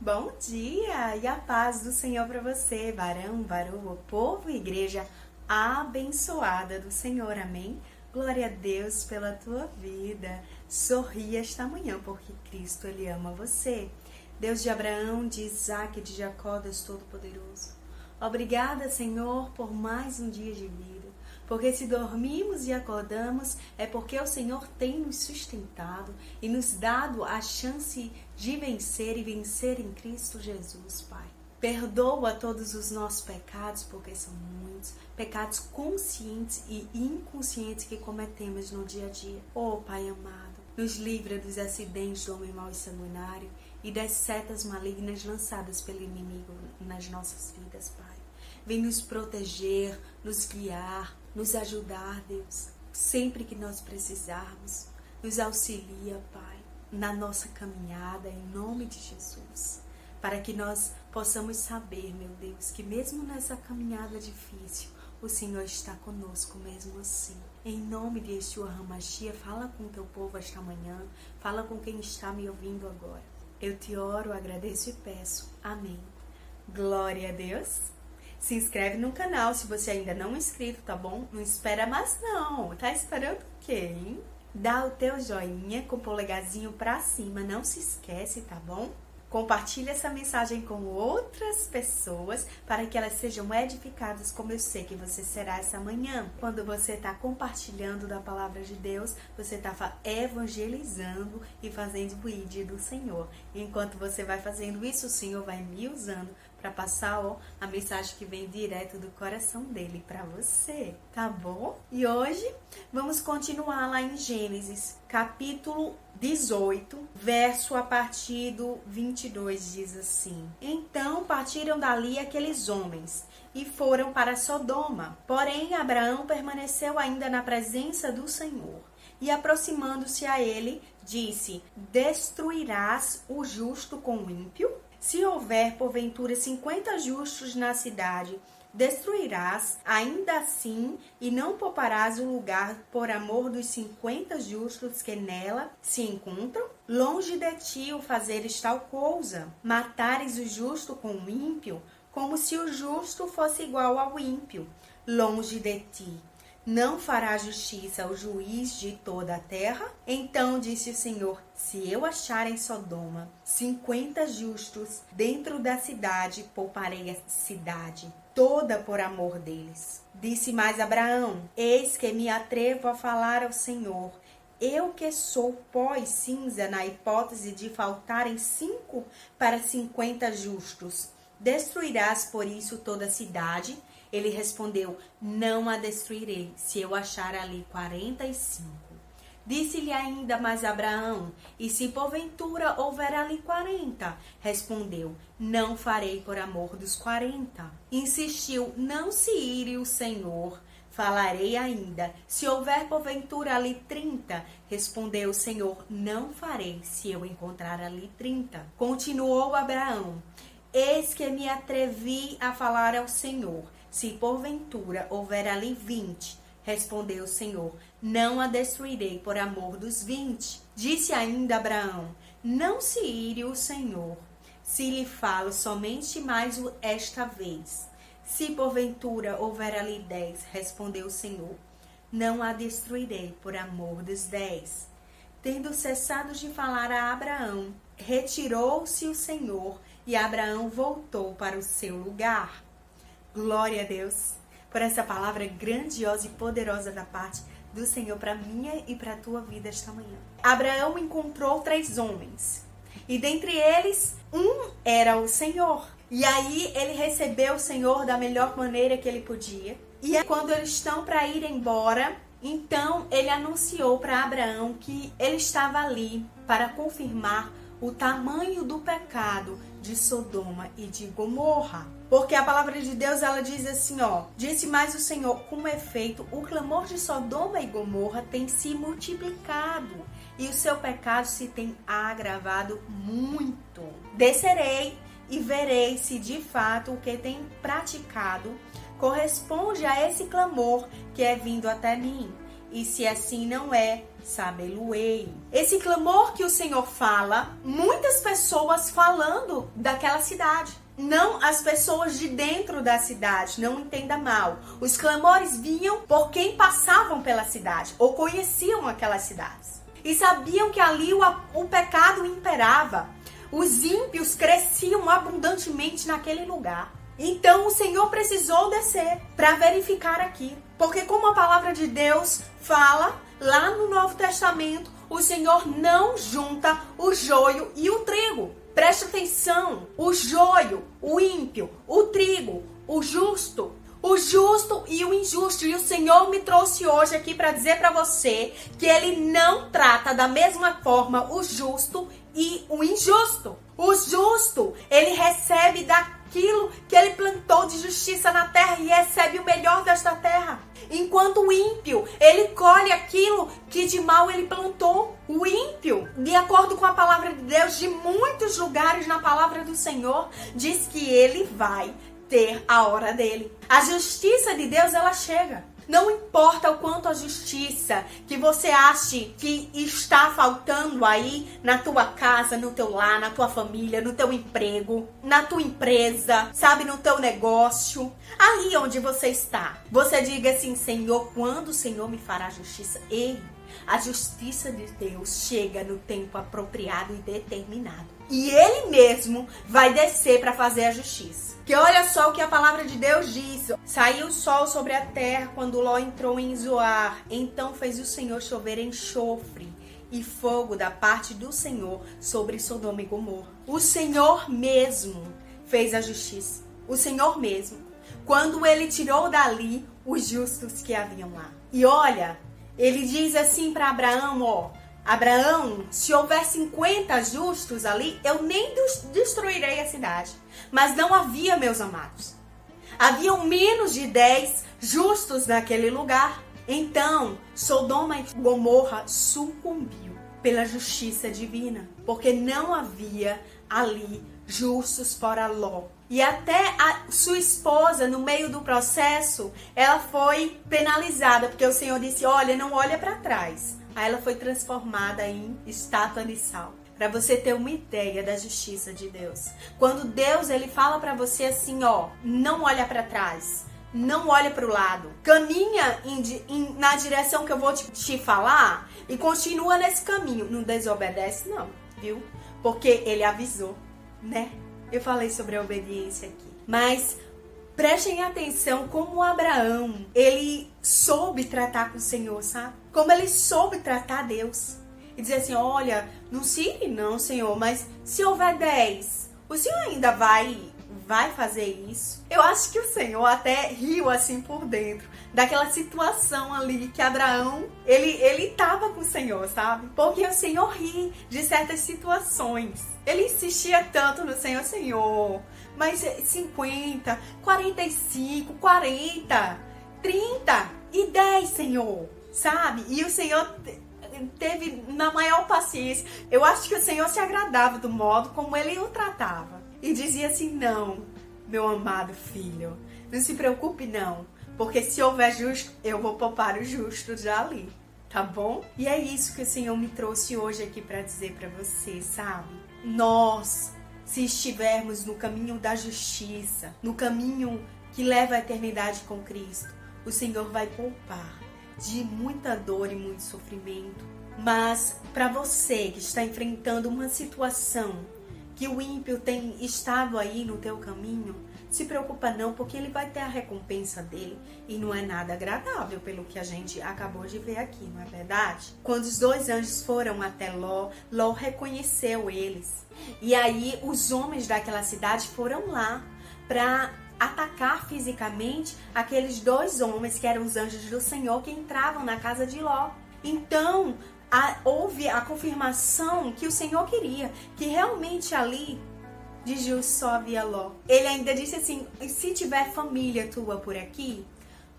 Bom dia e a paz do Senhor para você, varão, varoa, povo e igreja abençoada do Senhor, amém? Glória a Deus pela tua vida. Sorria esta manhã porque Cristo, Ele ama você. Deus de Abraão, de Isaac e de Jacó, Deus Todo-Poderoso. Obrigada, Senhor, por mais um dia de vida. Porque se dormimos e acordamos, é porque o Senhor tem nos sustentado e nos dado a chance de vencer e vencer em Cristo Jesus, Pai. Perdoa todos os nossos pecados, porque são muitos, pecados conscientes e inconscientes que cometemos no dia a dia. Oh, Pai amado, nos livra dos acidentes do homem mau e sanguinário e das setas malignas lançadas pelo inimigo nas nossas vidas, Pai. Vem nos proteger, nos guiar, nos ajudar, Deus. Sempre que nós precisarmos, nos auxilia, Pai, na nossa caminhada, em nome de Jesus. Para que nós possamos saber, meu Deus, que mesmo nessa caminhada difícil, o Senhor está conosco mesmo assim. Em nome de Yeshua HaMashiach, fala com o teu povo esta manhã, fala com quem está me ouvindo agora. Eu te oro, agradeço e peço. Amém. Glória a Deus. Se inscreve no canal se você ainda não é inscrito, tá bom? Não espera mais não. Tá esperando o quê, hein? Dá o teu joinha com o polegarzinho pra cima. Não se esquece, tá bom? Compartilhe essa mensagem com outras pessoas para que elas sejam edificadas, como eu sei que você será essa manhã. Quando você está compartilhando da palavra de Deus, você está evangelizando e fazendo o ID do Senhor. E enquanto você vai fazendo isso, o Senhor vai me usando para passar a mensagem que vem direto do coração dele para você, tá bom? E hoje vamos continuar lá em Gênesis, capítulo 18, verso a partir do 22, diz assim: Então partiram dali aqueles homens e foram para Sodoma. Porém, Abraão permaneceu ainda na presença do Senhor. E aproximando-se a ele, disse: Destruirás o justo com o ímpio? Se houver, porventura, 50 justos na cidade, destruirás ainda assim e não pouparás o lugar por amor dos 50 justos que nela se encontram? Longe de ti o fazeres tal coisa, matares o justo com o ímpio, como se o justo fosse igual ao ímpio. Longe de ti. Não fará justiça o juiz de toda a terra? Então disse o Senhor: se eu achar em Sodoma 50 justos dentro da cidade, pouparei a cidade toda por amor deles. Disse mais Abraão: eis que me atrevo a falar ao Senhor. Eu que sou pó e cinza, na hipótese de faltarem 5 para 50 justos. Destruirás por isso toda a cidade? Ele respondeu: não a destruirei, se eu achar ali 45. Disse-lhe ainda mais Abraão: e se porventura houver ali 40? Respondeu: não farei por amor dos 40. Insistiu: não se ire o Senhor, falarei ainda. Se houver porventura ali 30? Respondeu o Senhor: não farei, se eu encontrar ali 30. Continuou Abraão: eis que me atrevi a falar ao Senhor. Se porventura houver ali 20, respondeu o Senhor: não a destruirei por amor dos 20. Disse ainda Abraão: não se ire o Senhor, se lhe falo somente mais esta vez. Se porventura houver ali 10, respondeu o Senhor: não a destruirei por amor dos 10. Tendo cessado de falar a Abraão, retirou-se o Senhor e Abraão voltou para o seu lugar. Glória a Deus por essa palavra grandiosa e poderosa da parte do Senhor para minha e para a tua vida esta manhã. Abraão encontrou 3 homens e dentre eles um era o Senhor. E aí ele recebeu o Senhor da melhor maneira que ele podia. E quando eles estão para ir embora, então ele anunciou para Abraão que ele estava ali para confirmar o tamanho do pecado de Sodoma e de Gomorra. Porque a palavra de Deus, ela diz assim, disse mais o Senhor: com efeito, o clamor de Sodoma e Gomorra tem se multiplicado e o seu pecado se tem agravado muito. Descerei e verei se de fato o que tem praticado corresponde a esse clamor que é vindo até mim. E se assim não é, Sabeluei. Esse clamor que o Senhor fala, muitas pessoas falando daquela cidade. Não as pessoas de dentro da cidade, não entenda mal. Os clamores vinham por quem passavam pela cidade ou conheciam aquelas cidades. E sabiam que ali o pecado imperava. Os ímpios cresciam abundantemente naquele lugar. Então o Senhor precisou descer para verificar aqui. Porque como a palavra de Deus fala lá no Novo Testamento, o Senhor não junta o joio e o trigo. Preste atenção, o joio, o ímpio, o trigo, o justo e o injusto. E o Senhor me trouxe hoje aqui para dizer para você que Ele não trata da mesma forma o justo e o injusto. O justo, ele recebe daquilo que ele plantou de justiça na terra e recebe o melhor desta terra. Enquanto o ímpio, ele colhe aquilo que de mal ele plantou. O ímpio, de acordo com a palavra de Deus, de muitos lugares na palavra do Senhor, diz que ele vai ter a hora dele. A justiça de Deus, ela chega. Não importa o quanto a justiça que você ache que está faltando aí na tua casa, no teu lar, na tua família, no teu emprego, na tua empresa, sabe, no teu negócio, aí onde você está. Você diga assim: Senhor, quando o Senhor me fará justiça? Ei, a justiça de Deus chega no tempo apropriado e determinado. E Ele mesmo vai descer para fazer a justiça. Que olha só o que a palavra de Deus diz. Saiu o sol sobre a terra quando Ló entrou em Zoar. Então fez o Senhor chover enxofre e fogo da parte do Senhor sobre Sodoma e Gomorra. O Senhor mesmo fez a justiça. O Senhor mesmo. Quando Ele tirou dali os justos que haviam lá. E olha, Ele diz assim para Abraão, ó: Abraão, se houver 50 justos ali, eu nem destruirei a cidade. Mas não havia, meus amados. Haviam menos de 10 justos naquele lugar. Então, Sodoma e Gomorra sucumbiu pela justiça divina, porque não havia ali justos fora Ló. E até a sua esposa, no meio do processo, ela foi penalizada, porque o Senhor disse: olha, não olha para trás. Aí ela foi transformada em estátua de sal. Para você ter uma ideia da justiça de Deus. Quando Deus, ele fala para você assim, ó: não olha para trás, não olha para o lado, caminha na direção que eu vou te falar e continua nesse caminho. Não desobedece não, viu? Porque ele avisou, né? Eu falei sobre a obediência aqui. Mas prestem atenção como Abraão, ele soube tratar com o Senhor, sabe? Como ele soube tratar Deus. E dizer assim: olha, não se não, Senhor, mas se houver 10, o Senhor ainda vai fazer isso? Eu acho que o Senhor até riu assim por dentro daquela situação ali que Abraão, ele tava com o Senhor, sabe? Porque o Senhor ri de certas situações. Ele insistia tanto no Senhor: Senhor, mas 50, 45, 40, 30 e 10, Senhor, sabe? E o Senhor teve na maior paciência. Eu acho que o Senhor se agradava do modo como ele o tratava. E dizia assim: não, meu amado filho, não se preocupe não, porque se houver justo, eu vou poupar o justo já ali, tá bom? E é isso que o Senhor me trouxe hoje aqui para dizer para você, sabe? Nós, se estivermos no caminho da justiça, no caminho que leva à eternidade com Cristo, o Senhor vai poupar de muita dor e muito sofrimento. Mas para você que está enfrentando uma situação que o ímpio tem estado aí no teu caminho, se preocupa não, porque ele vai ter a recompensa dele. E não é nada agradável pelo que a gente acabou de ver aqui, não é verdade? Quando os 2 anjos foram até Ló, Ló reconheceu eles. E aí os homens daquela cidade foram lá para atacar fisicamente aqueles 2 homens que eram os anjos do Senhor que entravam na casa de Ló. Então houve a confirmação que o Senhor queria, que realmente ali de justo só havia Ló. Ele ainda disse assim: se tiver família tua por aqui,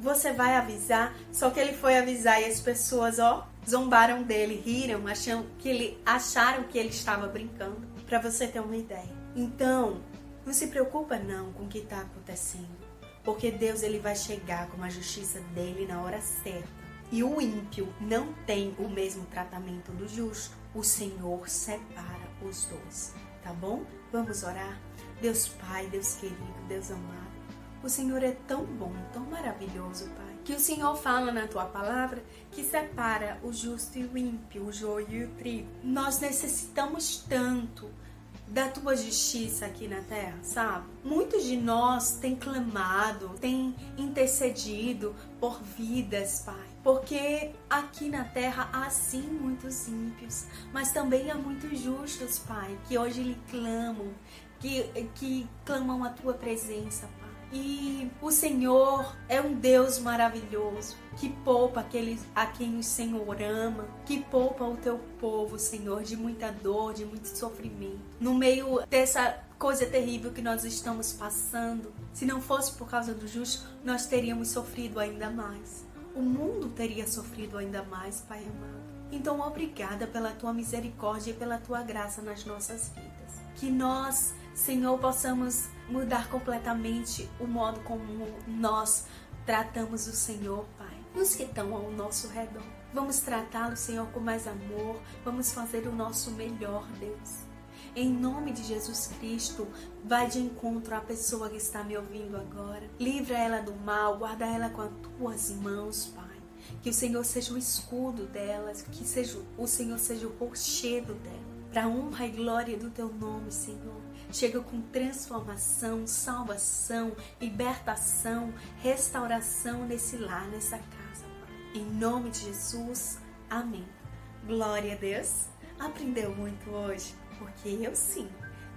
você vai avisar. Só que ele foi avisar e as pessoas, ó, zombaram dele, riram, acharam que ele estava brincando. Para você ter uma ideia. Então, não se preocupa não com o que está acontecendo, porque Deus, ele vai chegar com a justiça dele na hora certa. e o ímpio não tem o mesmo tratamento do justo, o Senhor separa os dois, tá bom? Vamos orar? Deus Pai, Deus querido, Deus amado, o Senhor é tão bom, tão maravilhoso, Pai, que o Senhor fala na Tua palavra que separa o justo e o ímpio, o joio e o trigo. Nós necessitamos tanto da Tua justiça aqui na terra, sabe? Muitos de nós têm clamado, têm intercedido por vidas, Pai. Porque aqui na terra há sim muitos ímpios, mas também há muitos justos, Pai, que hoje lhe clamam, que clamam a Tua presença, Pai. E o Senhor é um Deus maravilhoso, que poupa aqueles a quem o Senhor ama, que poupa o Teu povo, Senhor, de muita dor, de muito sofrimento. No meio dessa coisa terrível que nós estamos passando, se não fosse por causa do justo, nós teríamos sofrido ainda mais. O mundo teria sofrido ainda mais, Pai amado. Então, obrigada pela Tua misericórdia e pela Tua graça nas nossas vidas. Que nós, Senhor, possamos mudar completamente o modo como nós tratamos o Senhor, Pai. Os que estão ao nosso redor. Vamos tratá-lo, Senhor, com mais amor. Vamos fazer o nosso melhor, Deus. Em nome de Jesus Cristo, vai de encontro à pessoa que está me ouvindo agora. Livra ela do mal, guarda ela com as Tuas mãos, Pai. Que o Senhor seja o escudo delas, que o Senhor seja o rochedo dela. Para a honra e glória do Teu nome, Senhor. Chega com transformação, salvação, libertação, restauração nesse lar, nessa casa, Pai. Em nome de Jesus, amém. Glória a Deus. Aprendeu muito hoje? Porque eu sim.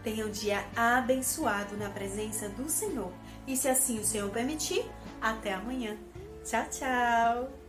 Tenha um dia abençoado na presença do Senhor. E se assim o Senhor permitir, até amanhã. Tchau, tchau.